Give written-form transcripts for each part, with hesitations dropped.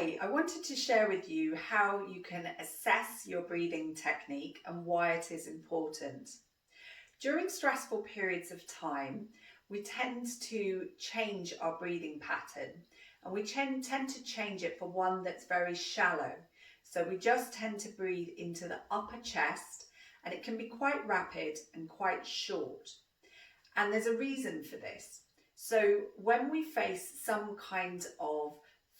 Hi, I wanted to share with you how you can assess your breathing technique and why it is important. During stressful periods of time, we tend to change our breathing pattern and we tend to change it for one that's very shallow. So we just tend to breathe into the upper chest and it can be quite rapid and quite short. And there's a reason for this. So when we face some kind of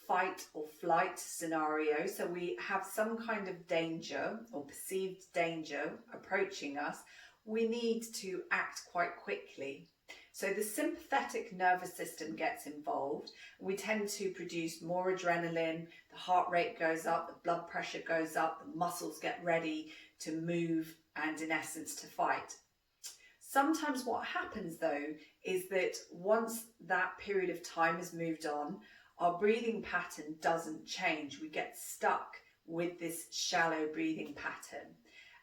fight or flight scenario, so we have some kind of danger or perceived danger approaching us, we need to act quite quickly. So the sympathetic nervous system gets involved. We tend to produce more adrenaline, the heart rate goes up, the blood pressure goes up, the muscles get ready to move and in essence to fight. Sometimes what happens though is that once that period of time has moved on, our breathing pattern doesn't change. We get stuck with this shallow breathing pattern.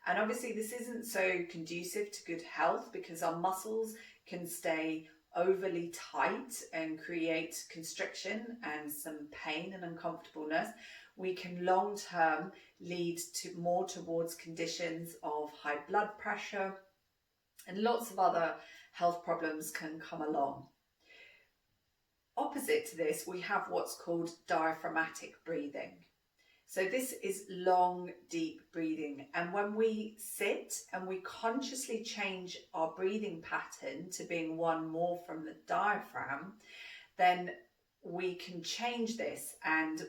And obviously this isn't so conducive to good health because our muscles can stay overly tight and create constriction and some pain and uncomfortableness. We can long term lead to more towards conditions of high blood pressure and lots of other health problems can come along. Opposite to this, we have what's called diaphragmatic breathing. So this is long, deep breathing. And when we sit and we consciously change our breathing pattern to being one more from the diaphragm, then we can change this. And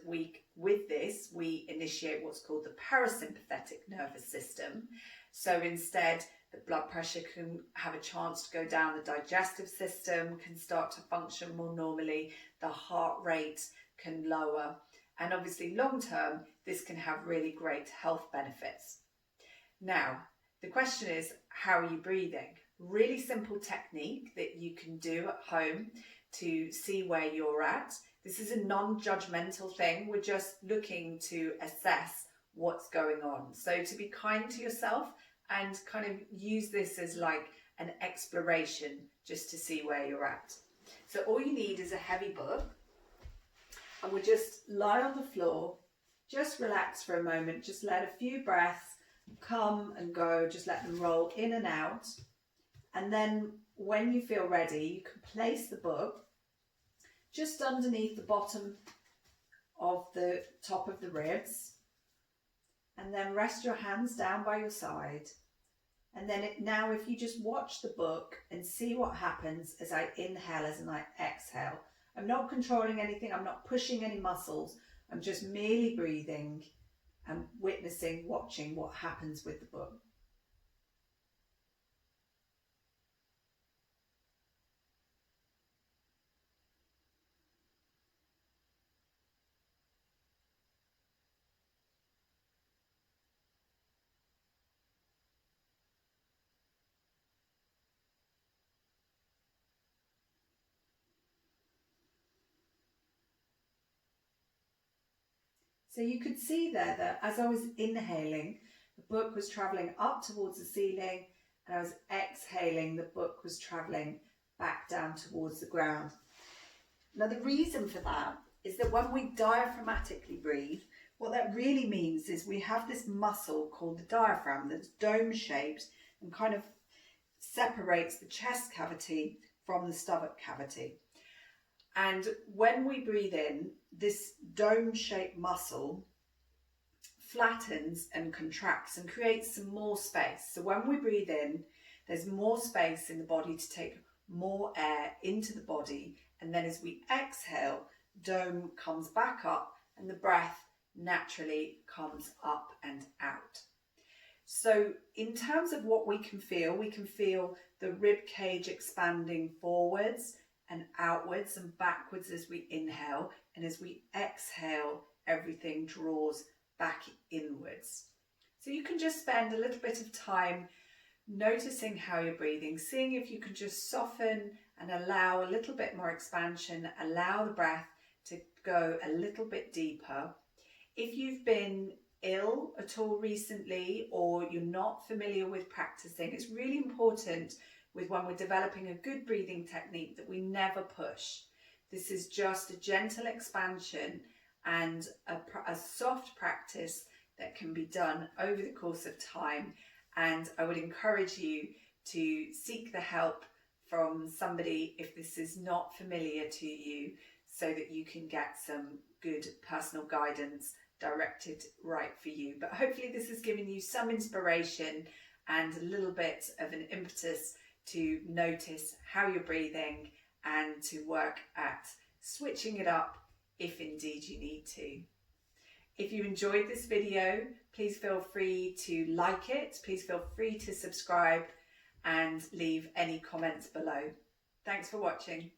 with this, we initiate what's called the parasympathetic nervous system. So instead, the blood pressure can have a chance to go down, the digestive system can start to function more normally, the heart rate can lower, and obviously long term, this can have really great health benefits. Now, the question is, how are you breathing? Really simple technique that you can do at home to see where you're at. This is a non-judgmental thing. We're just looking to assess what's going on. So to be kind to yourself and kind of use this as like an exploration just to see where you're at. So all you need is a heavy book and we'll just lie on the floor, just relax for a moment, just let a few breaths come and go, just let them roll in and out. And then when you feel ready, you can place the book just underneath the bottom of the top of the ribs. And then rest your hands down by your side. And then now if you just watch the book and see what happens as I inhale, as I exhale. I'm not controlling anything, I'm not pushing any muscles. I'm just merely breathing and witnessing, watching what happens with the book. So you could see there that as I was inhaling, the book was travelling up towards the ceiling, and I was exhaling, the book was travelling back down towards the ground. Now the reason for that is that when we diaphragmatically breathe, what that really means is we have this muscle called the diaphragm that's dome-shaped and kind of separates the chest cavity from the stomach cavity. And when we breathe in, this dome-shaped muscle flattens and contracts and creates some more space. So when we breathe in, there's more space in the body to take more air into the body. And then as we exhale, dome comes back up and the breath naturally comes up and out. So in terms of what we can feel the rib cage expanding forwards and outwards and backwards as we inhale, and as we exhale, everything draws back inwards. So you can just spend a little bit of time noticing how you're breathing, seeing if you can just soften and allow a little bit more expansion, allow the breath to go a little bit deeper. If you've been ill at all recently or you're not familiar with practicing, it's really important with when we're developing a good breathing technique that we never push. This is just a gentle expansion and a soft practice that can be done over the course of time. And I would encourage you to seek the help from somebody if this is not familiar to you, so that you can get some good personal guidance directed right for you. But hopefully this has given you some inspiration and a little bit of an impetus to notice how you're breathing and to work at switching it up if indeed you need to. If you enjoyed this video, please feel free to like it, please feel free to subscribe and leave any comments below. Thanks for watching.